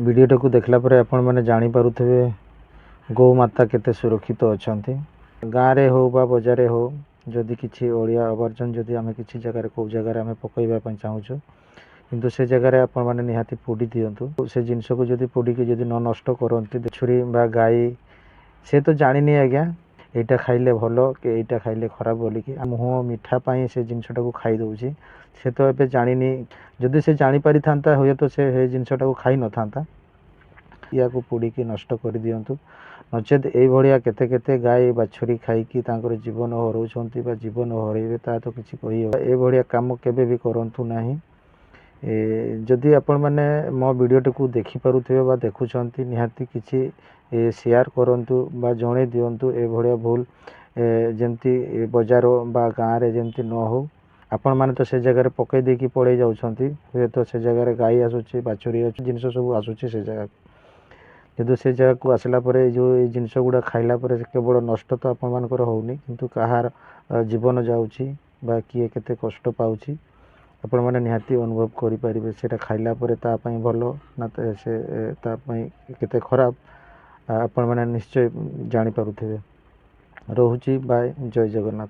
वीडियोटा को देखला पर आपण मैंने जानी पारुथिबे गौमाता केते सुरक्षित अछंती। गाँव रे हो बा बजारे हो जदि किछि ओलिया आवर्जन जदि आमे किछि जगह को जगह आमे पकईबा पई चाहूछु किंतु से जगह आपण माने निहाती पोडी दियंतु। से जिनस को जदि पोडी के जदि न नष्ट करंती छुरी बा गाई से तो जानिनी आज्ञा एटा खाइले भलो कि एटा खाइले खराब बोली कि मुह मिठा पाई से जिनसटा को खाई दउची। से तो एबे जानिनी जदि से जानी पारि थांता होय तो से हे जिनसटा को खाई न थांता। या को पोड़ी की नष्ट कर दियंतु नचेत ए भलिया केते केते गाय बाछुरी खाइकी तांकर जीवन हरौछंती बा जीवन हरैबे ता तो किछि कहि ए भलिया काम केबे भी करंतु नाही। जदि आपण माने मो वीडियो को देखि पारुथिबे बा देखुछंती निहाती किछि शेयर करंतु बा जणे दियंतु ए भलिया भूल जेमती बजार बा गाँव रे जेमती न हो। आपण माने तो से जगह पकई दे कि पड़े जाउछंती हुए तो से जगह गाई आसुची बाछुरी आसुची जिनस सब आसुची से जगह जदि से जगह को आसला परे जो जिनस गुड़ा खाइला परे केवल नष्ट तो आपण मानकर होउनी किंतु कहार जीवन जाउची बा किए केते कष्ट पाउची आपण माने निहाती अनुभव करि परिबे। सेटा खाइला परे ता पई भलो ना से ता पई केते खराब आपण माने निश्चय जानि पारुथिबे। रहुची बाय जय जगन्नाथ।